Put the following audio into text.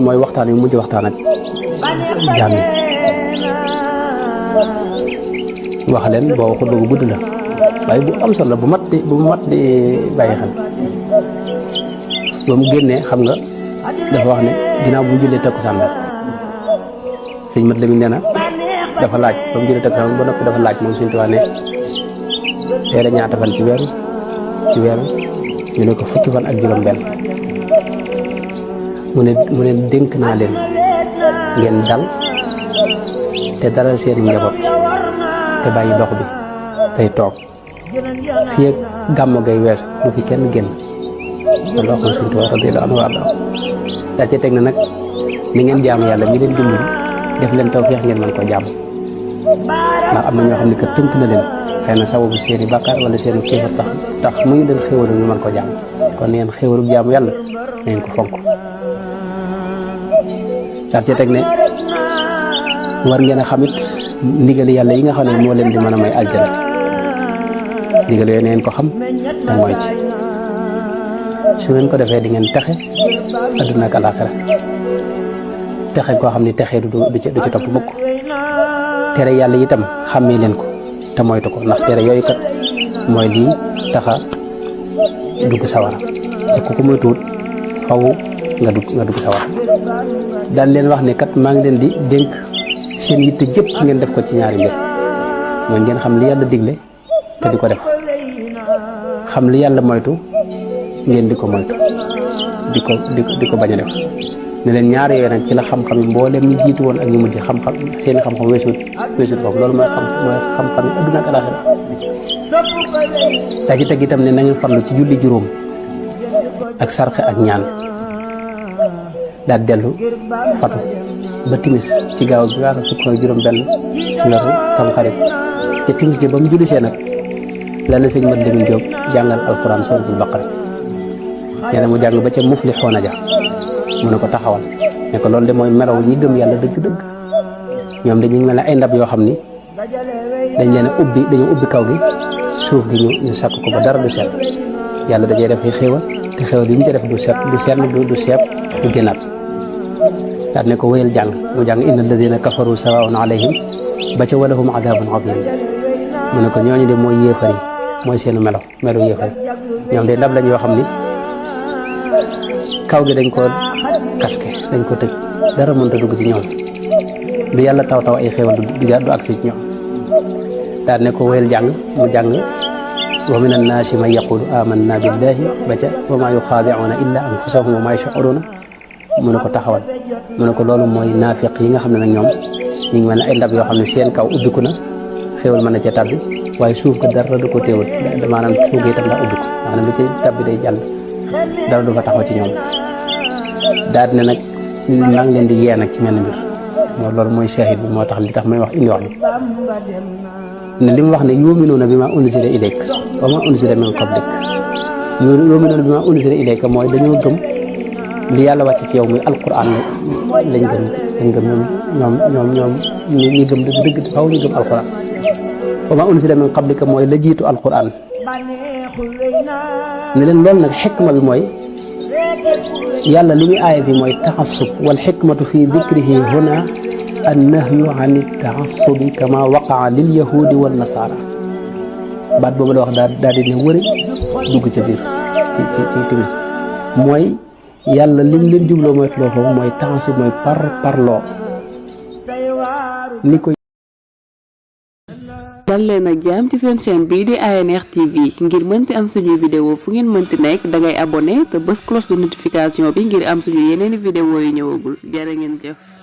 mooy waxtaan yu mujj waxtaan ak jaam yi wax leen boo xutba bu gudd la waaye bu am solo la bu mat di bàyyi xel ba mu génnee xam nga dafa wax ne ginnaaw bu mu jullee takkusaan la sëñ Mat Lamin nee na dafa laaj ba mu jullee takkusaan ba noppi dafa laaj moom Sëñ Tuubaa ne tey la ñaata fan ci weer ñu ne ko fukki fan ak juróom benn mu ne dénk naa leen ngeen dal te dalal seen njaboot te bàyyi dox bi tey toog fii ak gàmmu gay weesu bu fi kenn génn loolu waxoon Sëñ Tuubaa radiyallaahu anhu warda daa ci teg na nag ni ngeen jaamu yàlla mi leen dimbali def leen tawfeex ngeen mën ko jaam ndax am na ñoo xam ne que tënk na leen xëy na sababu seeni bàkkaar wala seeni kéefar tax mu ngi leen xéwalu ñu mën ko jaam kon ngeen xéwalu jaamu yàlla ngeen ko fonk daal ci teg ne war ngeen a xamit ndigali yàlla yi nga xam ne moo leen di mën a may aljana ndigal yooyu neen ko xam te mooy ci su ngeen ko defee di ngeen texe adduna ak alaxira texe koo xam ne texe du ci topp mukk tere yàlla itam xàmmee leen ko te moytu ko ndax tere yooyu kat mooy lii taxa dugg sawara te ku ko moytuwut faw nga dugg sawara daal leen wax ne kat maa ngi leen di dénk seen yitte jëpp ngeen def ko ci ñaari mbir mooy ngeen xam li yàlla digle te di ko def xam li yàlla moytu ngeen di ko moytu di ko bañ a def ne leen ñaari yooyu nag ci la xam-xam yi mboolem ñi jiitu woon ak ñu mujj xam-xam seeni xam-xam weesut foofu loolu mooy xam-xam yi adduna ak alaxira daa ci teg itam ne na ngeen farlu ci julli juróom ak sarxe ak ñaan daal dellu fatu ba timis ci gaaw bi nga fukk ak juróom benn ci weeru Tamxarit te timis ji ba mu julli see nag la sëñ Mat Lamin Jóob jàngal alquran suratul baqara nee na mu jàng ba ca muflixoona ja mu ne ko taxawal ne ko loolu de mooy melaw ñi gëm yàlla dëgg-dëgg ñoom dañuy mel ne ay ndab yoo xam ni dañ leen a dañoo ubbi kaw gi suuf gi ñu sakk ko ba dara du seet yàlla dajee def ay xéewal te xéewal yi mu ca def du seet du seet du génnaat daal ne ko wéyal jàng mu jàng inna alladina kafaru sawaun alayhim ba ca walahum adabun adim mu ne ko ñooñu de mooy yéefar yi mooy seenu melo yéefar yi ñoom de ndab lañ yoo xam ni kaw gi dañ ko kaske dañ ko tëj dara mënta dugg ci ñoom bi yàlla taw ay xéewal du agsi ci ñoom daal ne ko wéyal jàng mu jàng wa min annaasi man yaqulu amanna billahi ba ca wa ma yuxaadicuuna illa anfusahum wa ma yashcuruuna mu ne ko taxawal mu ne ko loolu mooy naafiq yi nga xam ne nag ñoom ñu ngi mel ne ay ndab yoo xam ne seen kaw ubbiku na xéewal mën na ca tabbi waaye suuf ga dara du ko téewul maanaam suuf ga itam daa ubbiku maanaam lu ci tabbi day jàll dara du fa taxaw ci ñoom daal ne nag maa ngi leen di yee nag ci mel mbir loolu mooy shahid bi moo tax li tax may wax indi wax bi ne li mu wax ne yuminuuna bi ma unzila ilayk wa ma unzila min qablik yuminuuna bi ma unzila ilayk mooy dañoo gëm li yàlla wàcc ci yow muy alquran lañ gëm ñoom ñi gëm dëgg faaw ñu gëm alquran wa ma unzila min qablika mooy la jiitu alquran ne leen loolu nag xikma bi mooy yàlla li muy aaya bi mooy taxassub wal xikmatu fi dikrihi huna annahyu an taassubi kama waqaa lil yahudi wan nasara baat boobu la wax daal di ne wëri dugg ca biir ci tamit mooy yàlla lim leen jubloo mooy tuloo foofu mooy taasub mooy parloo ni ko dal leen ak jàmm ci seen chaîne bii di ANR TV ngir mënti am suñuy vidéo fu ngeen mënti nekk dangay abonné te bës cloche de notification bi ngir am suñu yeneeni vidéo yu ñëwagul jërë ngeen jëf